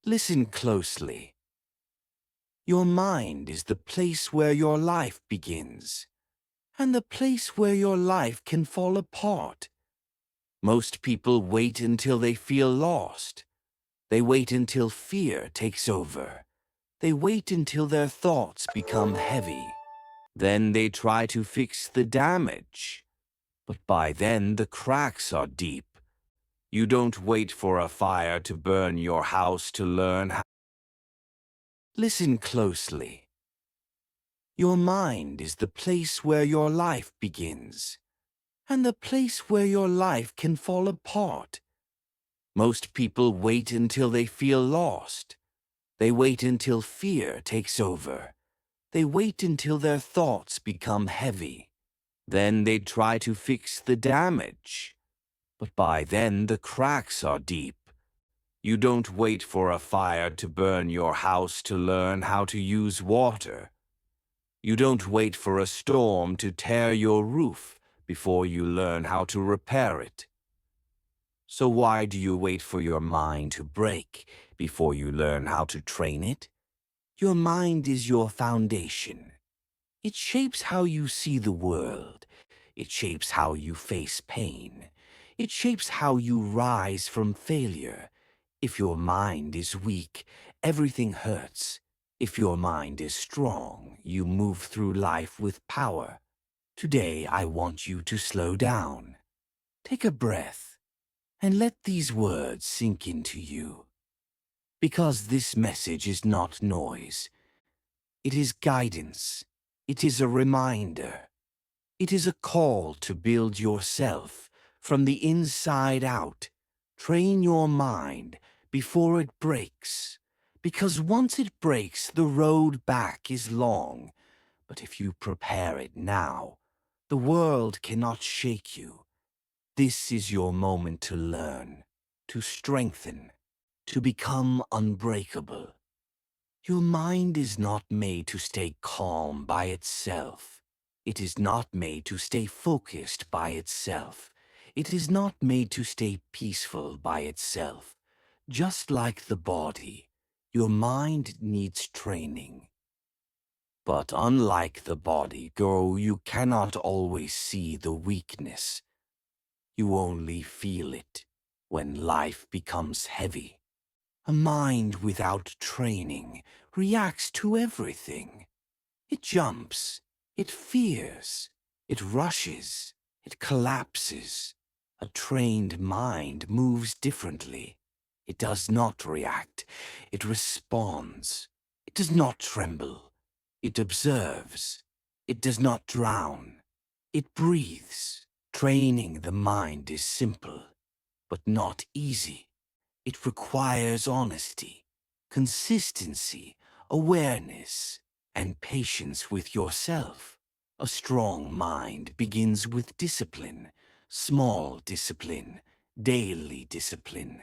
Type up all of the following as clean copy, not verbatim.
Listen closely. Your mind is the place where your life begins, and the place where your life can fall apart. Most people wait until they feel lost. They wait until fear takes over. They wait until their thoughts become heavy. Then they try to fix the damage. But by then the cracks are deep. You don't wait for a fire to burn your house to learn how. Listen closely. Your mind is the place where your life begins, and the place where your life can fall apart. Most people wait until they feel lost. They wait until fear takes over. They wait until their thoughts become heavy. Then they try to fix the damage. But by then the cracks are deep. You don't wait for a fire to burn your house to learn how to use water. You don't wait for a storm to tear your roof before you learn how to repair it. So why do you wait for your mind to break before you learn how to train it? Your mind is your foundation. It shapes how you see the world. It shapes how you face pain. It shapes how you rise from failure. If your mind is weak, everything hurts. If your mind is strong, you move through life with power. Today, I want you to slow down. Take a breath and let these words sink into you. Because this message is not noise. It is guidance. It is a reminder. It is a call to build yourself from the inside out. Train your mind before it breaks. Because once it breaks, the road back is long. But if you prepare it now, the world cannot shake you. This is your moment to learn, to strengthen, to become unbreakable. Your mind is not made to stay calm by itself. It is not made to stay focused by itself. It is not made to stay peaceful by itself. Just like the body, your mind needs training. But unlike the body, girl, you cannot always see the weakness. You only feel it when life becomes heavy. A mind without training reacts to everything. It jumps, it fears, it rushes, it collapses. A trained mind moves differently. It does not react, it responds. It does not tremble. It observes. It does not drown. It breathes. Training the mind is simple, but not easy. It requires honesty, consistency, awareness, and patience with yourself. A strong mind begins with discipline, small discipline, daily discipline.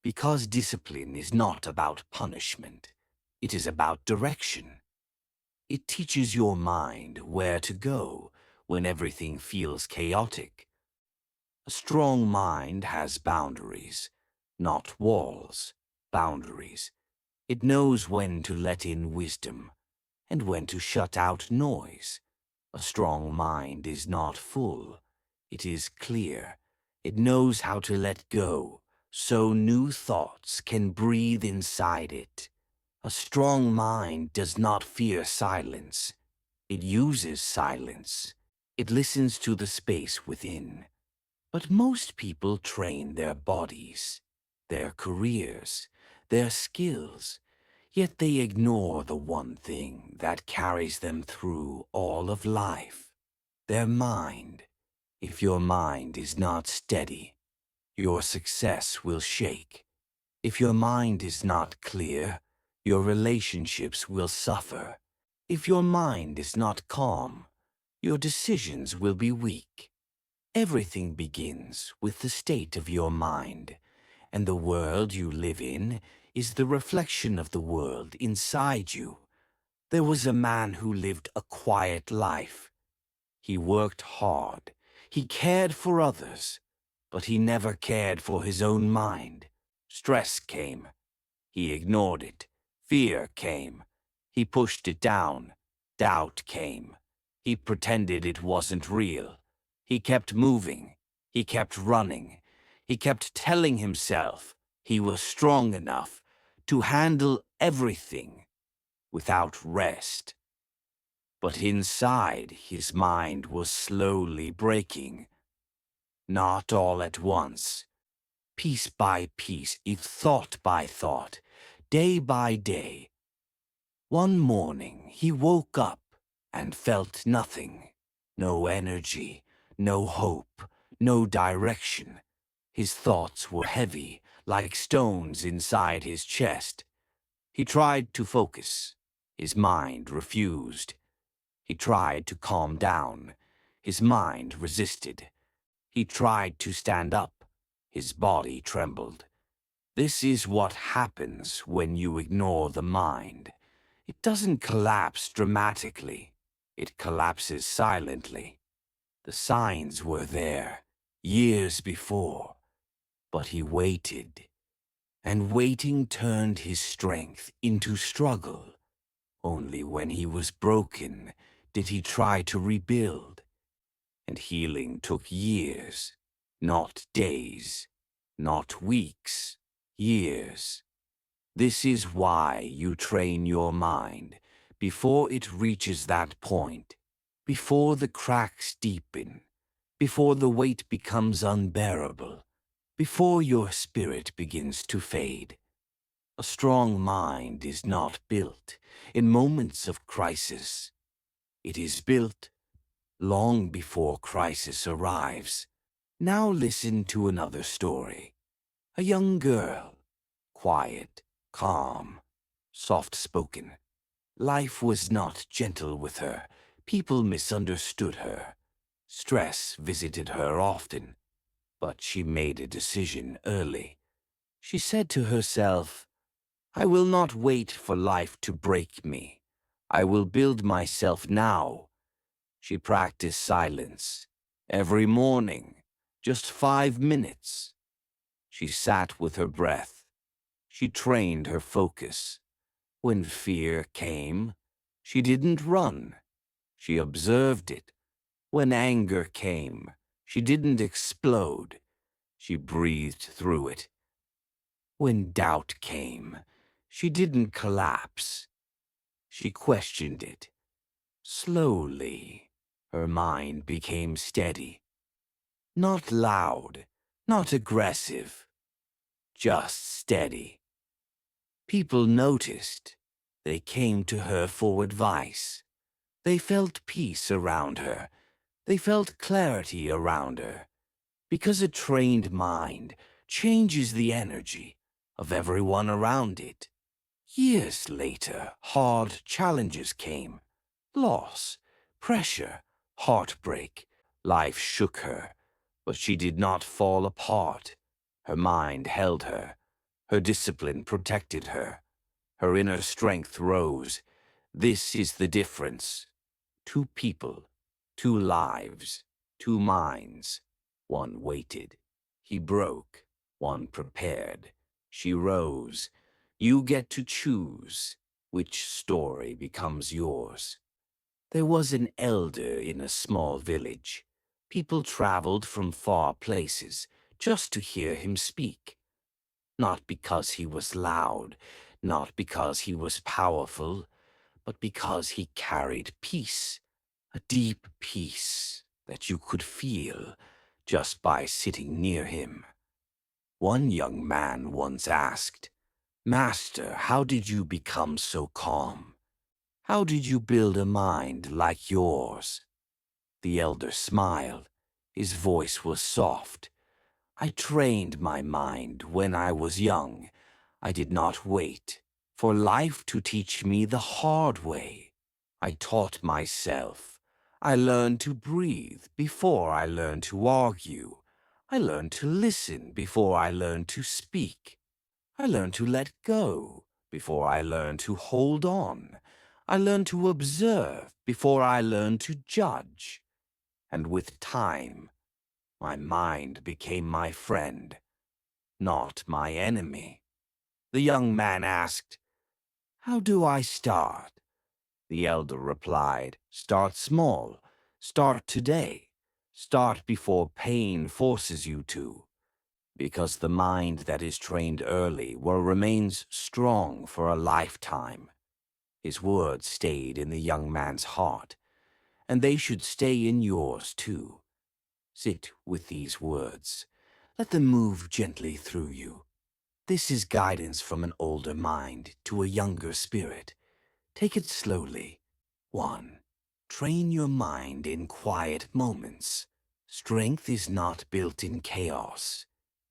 Because discipline is not about punishment, it is about direction. It teaches your mind where to go when everything feels chaotic. A strong mind has boundaries, not walls, boundaries. It knows when to let in wisdom and when to shut out noise. A strong mind is not full. It is clear. It knows how to let go, so new thoughts can breathe inside it. A strong mind does not fear silence. It uses silence. It listens to the space within. But most people train their bodies, their careers, their skills, yet they ignore the one thing that carries them through all of life, their mind. If your mind is not steady, your success will shake. If your mind is not clear, your relationships will suffer. If your mind is not calm, your decisions will be weak. Everything begins with the state of your mind, and the world you live in is the reflection of the world inside you. There was a man who lived a quiet life. He worked hard. He cared for others, but he never cared for his own mind. Stress came. He ignored it. Fear came. He pushed it down. Doubt came. He pretended it wasn't real. He kept moving. He kept running. He kept telling himself he was strong enough to handle everything without rest. But inside, his mind was slowly breaking. Not all at once. Piece by piece, thought by thought, day by day. One morning, he woke up and felt nothing. No energy, no hope, no direction. His thoughts were heavy, like stones inside his chest. He tried to focus. His mind refused. He tried to calm down. His mind resisted. He tried to stand up. His body trembled. This is what happens when you ignore the mind. It doesn't collapse dramatically. It collapses silently. The signs were there, years before. But he waited. And waiting turned his strength into struggle. Only when he was broken did he try to rebuild. And healing took years, not days, not weeks, years. This is why you train your mind before it reaches that point, before the cracks deepen, before the weight becomes unbearable, before your spirit begins to fade. A strong mind is not built in moments of crisis. It is built long before crisis arrives. Now listen to another story. A young girl, quiet, calm, soft-spoken. Life was not gentle with her. People misunderstood her. Stress visited her often, but she made a decision early. She said to herself, "I will not wait for life to break me. I will build myself now." She practiced silence every morning, just 5 minutes. She sat with her breath. She trained her focus. When fear came, she didn't run. She observed it. When anger came, she didn't explode. She breathed through it. When doubt came, she didn't collapse. She questioned it. Slowly, her mind became steady. Not loud, not aggressive, just steady. People noticed. They came to her for advice. They felt peace around her. They felt clarity around her. Because a trained mind changes the energy of everyone around it. Years later, hard challenges came. Loss, pressure, heartbreak. Life shook her, but she did not fall apart. Her mind held her. Her discipline protected her. Her inner strength rose. This is the difference. 2 people, 2 lives, 2 minds. One waited. He broke. One prepared. She rose. You get to choose which story becomes yours. There was an elder in a small village. People traveled from far places just to hear him speak. Not because he was loud, not because he was powerful, but because he carried peace, a deep peace that you could feel just by sitting near him. One young man once asked, "Master, how did you become so calm? How did you build a mind like yours?" The elder smiled. His voice was soft. "I trained my mind when I was young. I did not wait for life to teach me the hard way. I taught myself. I learned to breathe before I learned to argue. I learned to listen before I learned to speak. I learned to let go before I learned to hold on. I learned to observe before I learned to judge. And with time, my mind became my friend, not my enemy." The young man asked, "How do I start?" The elder replied, "Start small. Start today. Start before pain forces you to. Because the mind that is trained early will remain strong for a lifetime." His words stayed in the young man's heart, and they should stay in yours too. Sit with these words. Let them move gently through you. This is guidance from an older mind to a younger spirit. Take it slowly. 1. Train your mind in quiet moments. Strength is not built in chaos.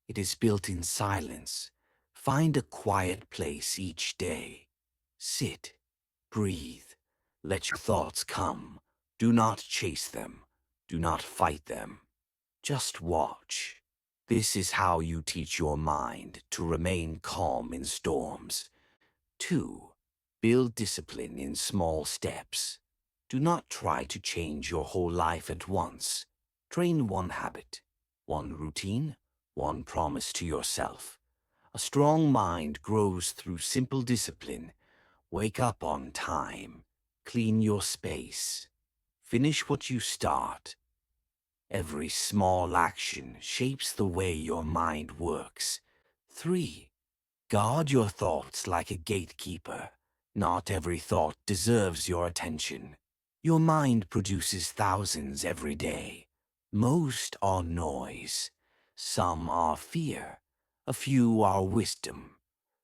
It is built in silence. Find a quiet place each day. Sit. Breathe. Let your thoughts come. Do not chase them. Do not fight them. Just watch. This is how you teach your mind to remain calm in storms. 2. Build discipline in small steps. Do not try to change your whole life at once. Train one habit, one routine, one promise to yourself. A strong mind grows through simple discipline. Wake up on time. Clean your space. Finish what you start. Every small action shapes the way your mind works. 3. Guard your thoughts like a gatekeeper. Not every thought deserves your attention. Your mind produces thousands every day. Most are noise. Some are fear. A few are wisdom.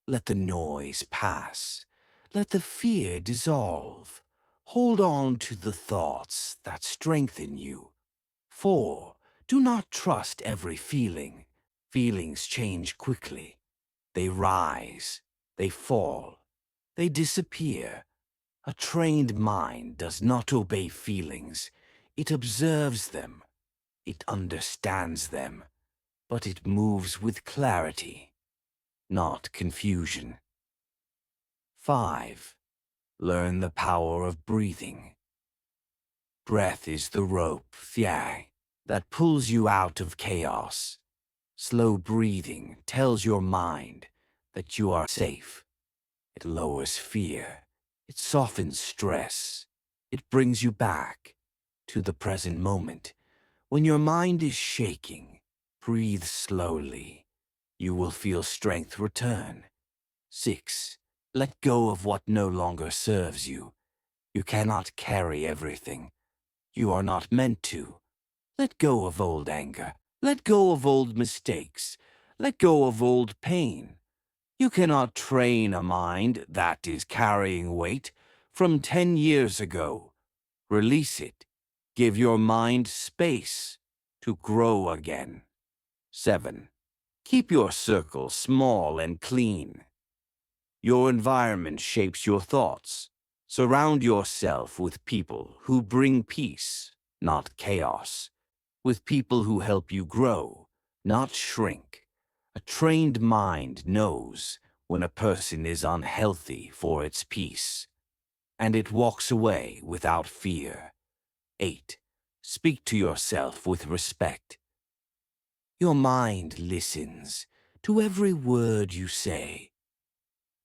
Let the noise pass. Let the fear dissolve. Hold on to the thoughts that strengthen you. 4. Do not trust every feeling. Feelings change quickly. They rise. They fall. They disappear. A trained mind does not obey feelings. It observes them. It understands them. But it moves with clarity, not confusion. 5. Learn the power of breathing. Breath is the rope, that pulls you out of chaos. Slow breathing tells your mind that you are safe. It lowers fear. It softens stress. It brings you back to the present moment. When your mind is shaking, breathe slowly. You will feel strength return. 6. Let go of what no longer serves you. You cannot carry everything. You are not meant to. Let go of old anger. Let go of old mistakes. Let go of old pain. You cannot train a mind that is carrying weight from 10 years ago. Release it. Give your mind space to grow again. 7. Keep your circle small and clean. Your environment shapes your thoughts. Surround yourself with people who bring peace, not chaos. With people who help you grow, not shrink. A trained mind knows when a person is unhealthy for its peace, and it walks away without fear. 8. Speak to yourself with respect. Your mind listens to every word you say.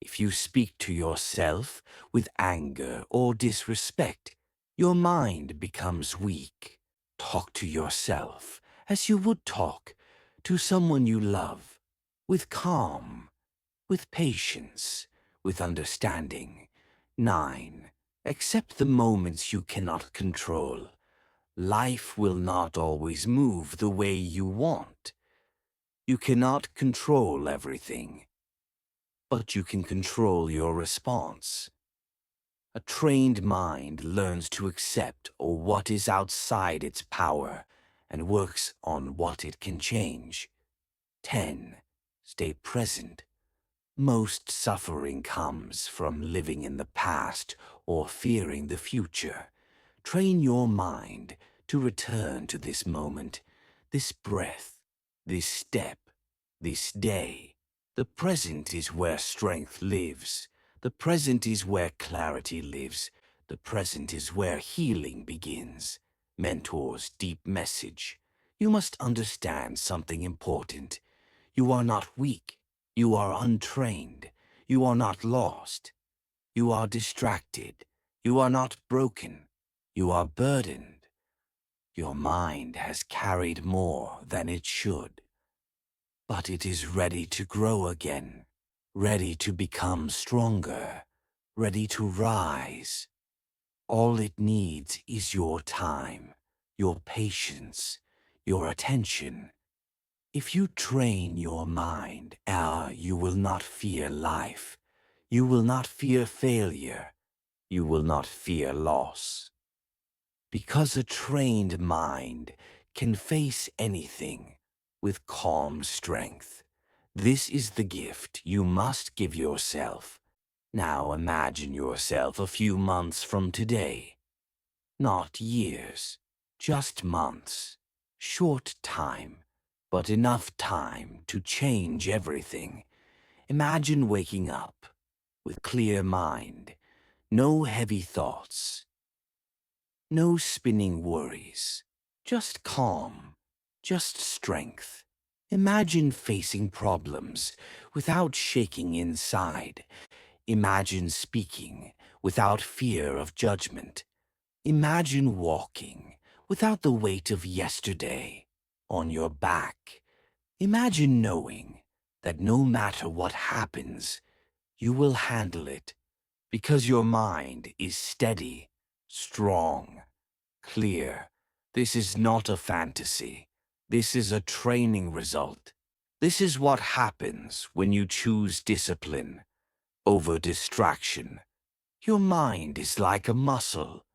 If you speak to yourself with anger or disrespect, your mind becomes weak. Talk to yourself as you would talk to someone you love, with calm, with patience, with understanding. 9. Accept the moments you cannot control. Life will not always move the way you want. You cannot control everything, but you can control your response. A trained mind learns to accept what is outside its power and works on what it can change. 10. Stay present. Most suffering comes from living in the past or fearing the future. Train your mind to return to this moment, this breath, this step, this day. The present is where strength lives. The present is where clarity lives. The present is where healing begins. Mentor's deep message. You must understand something important. You are not weak. You are untrained. You are not lost. You are distracted. You are not broken. You are burdened. Your mind has carried more than it should. But it is ready to grow again, ready to become stronger, ready to rise. All it needs is your time, your patience, your attention. If you train your mind, you will not fear life. You will not fear failure. You will not fear loss. Because a trained mind can face anything with calm strength. This is the gift you must give yourself. Now imagine yourself a few months from today. Not years, just months. Short time, but enough time to change everything. Imagine waking up with clear mind, no heavy thoughts, no spinning worries, just calm, just strength. Imagine facing problems without shaking inside. Imagine speaking without fear of judgment. Imagine walking without the weight of yesterday on your back. Imagine knowing that no matter what happens, you will handle it because your mind is steady, strong, clear. This is not a fantasy. This is a training result. This is what happens when you choose discipline over distraction. Your mind is like a muscle.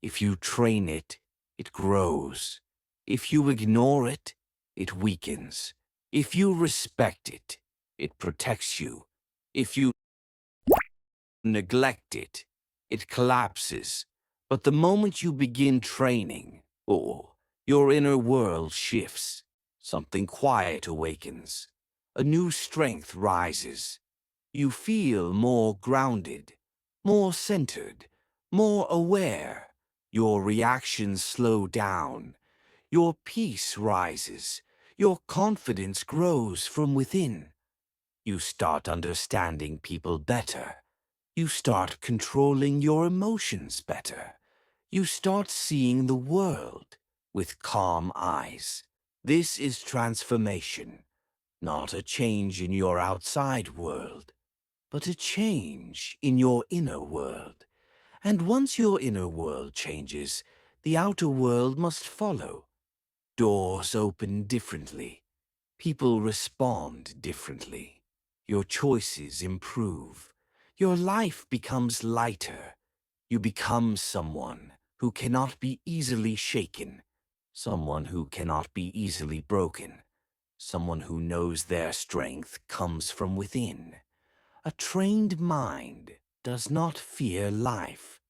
If you train it, it grows. If you ignore it, it weakens. If you respect it, it protects you. If you neglect it, it collapses. But the moment you begin training, your inner world shifts. Something quiet awakens. A new strength rises. You feel more grounded, more centered, more aware. Your reactions slow down. Your peace rises. Your confidence grows from within. You start understanding people better. You start controlling your emotions better. You start seeing the world with calm eyes. This is transformation, not a change in your outside world, but a change in your inner world. And once your inner world changes, the outer world must follow. Doors open differently. People respond differently. Your choices improve. Your life becomes lighter. You become someone who cannot be easily shaken, someone who cannot be easily broken, someone who knows their strength comes from within. A trained mind does not fear life.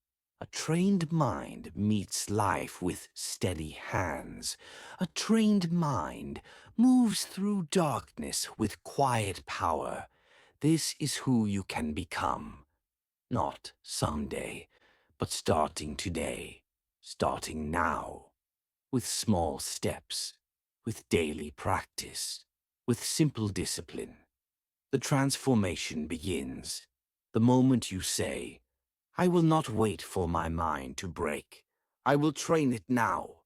A trained mind meets life with steady hands. A trained mind moves through darkness with quiet power. This is who you can become. Not someday, but starting today, starting now, with small steps, with daily practice, with simple discipline. The transformation begins the moment you say, I will not wait for my mind to break. I will train it now.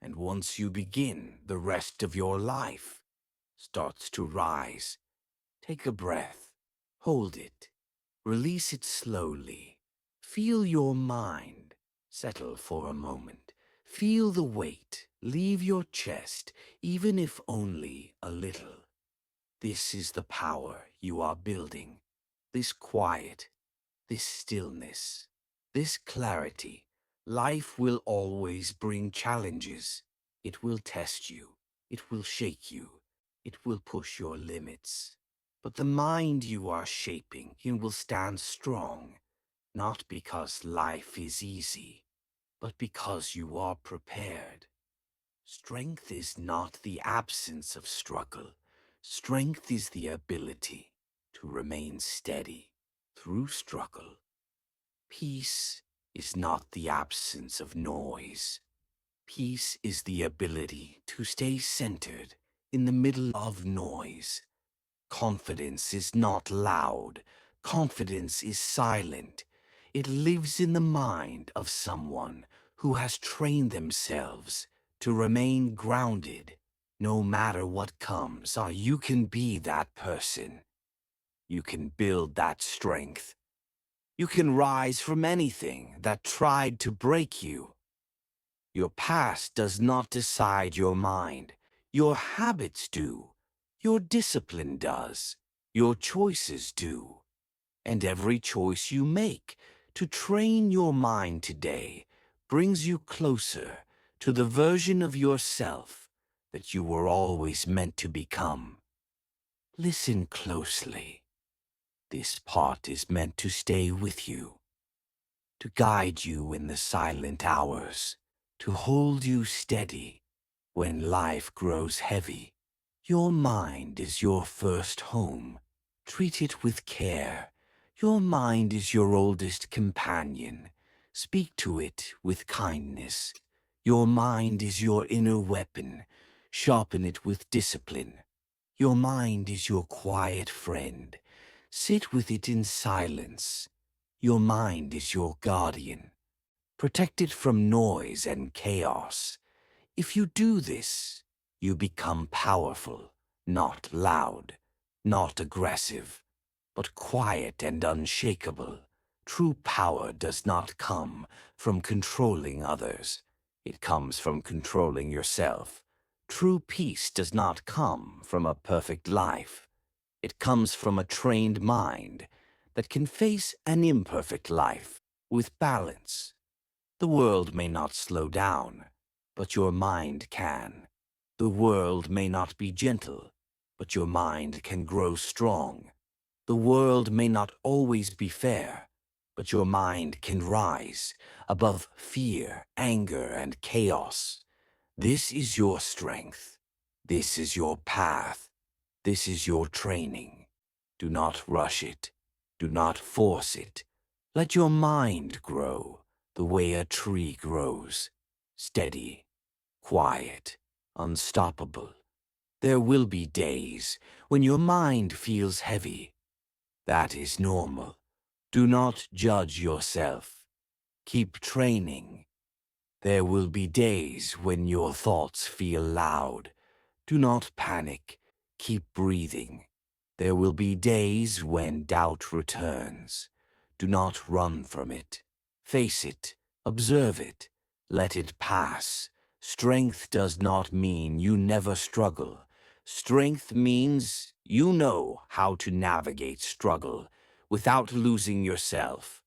And once you begin, the rest of your life starts to rise. Take a breath. Hold it. Release it slowly. Feel your mind settle for a moment. Feel the weight leave your chest, even if only a little. This is the power you are building. This quiet, this stillness, this clarity. Life will always bring challenges. It will test you. It will shake you. It will push your limits. But the mind you are shaping, it will stand strong, not because life is easy, but because you are prepared. Strength is not the absence of struggle. Strength is the ability to remain steady through struggle. Peace is not the absence of noise. Peace is the ability to stay centered in the middle of noise. Confidence is not loud. Confidence is silent. It lives in the mind of someone who has trained themselves to remain grounded no matter what comes. Or you can be that person. You can build that strength. You can rise from anything that tried to break you. Your past does not decide your mind. Your habits do. Your discipline does. Your choices do. And every choice you make to train your mind today brings you closer to the version of yourself that you were always meant to become. Listen closely. This part is meant to stay with you, to guide you in the silent hours, to hold you steady when life grows heavy. Your mind is your first home. Treat it with care. Your mind is your oldest companion. Speak to it with kindness. Your mind is your inner weapon. Sharpen it with discipline. Your mind is your quiet friend. Sit with it in silence. Your mind is your guardian. Protect it from noise and chaos. If you do this, you become powerful, not loud, not aggressive, but quiet and unshakable. True power does not come from controlling others. It comes from controlling yourself. True peace does not come from a perfect life. It comes from a trained mind that can face an imperfect life with balance. The world may not slow down, but your mind can. The world may not be gentle, but your mind can grow strong. The world may not always be fair, but your mind can rise above fear, anger, and chaos. This is your strength. This is your path. This is your training. Do not rush it. Do not force it. Let your mind grow the way a tree grows. Steady, quiet, unstoppable. There will be days when your mind feels heavy. That is normal. Do not judge yourself. Keep training. There will be days when your thoughts feel loud. Do not panic. Keep breathing. There will be days when doubt returns. Do not run from it. Face it. Observe it. Let it pass. Strength does not mean you never struggle. Strength means you know how to navigate struggle without losing yourself.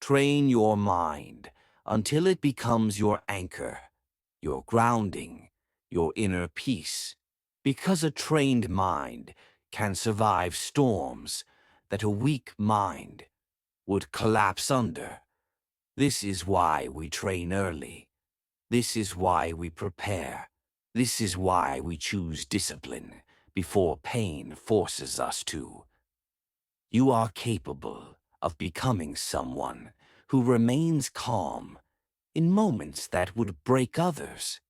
Train your mind until it becomes your anchor, your grounding, your inner peace. Because a trained mind can survive storms that a weak mind would collapse under. This is why we train early. This is why we prepare. This is why we choose discipline before pain forces us to. You are capable of becoming someone who remains calm in moments that would break others.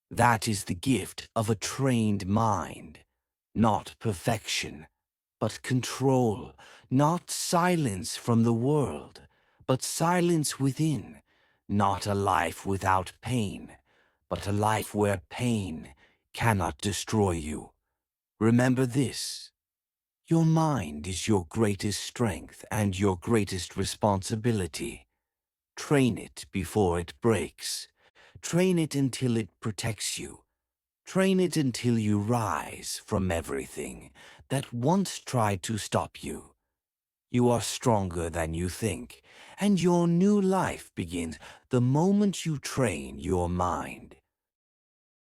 That is the gift of a trained mind. Not perfection, but control. Not silence from the world, but silence within. Not a life without pain, but a life where pain cannot destroy you. Remember this. Your mind is your greatest strength and your greatest responsibility. Train it before it breaks. Train it until it protects you. Train it until you rise from everything that once tried to stop you. You are stronger than you think, and your new life begins the moment you train your mind.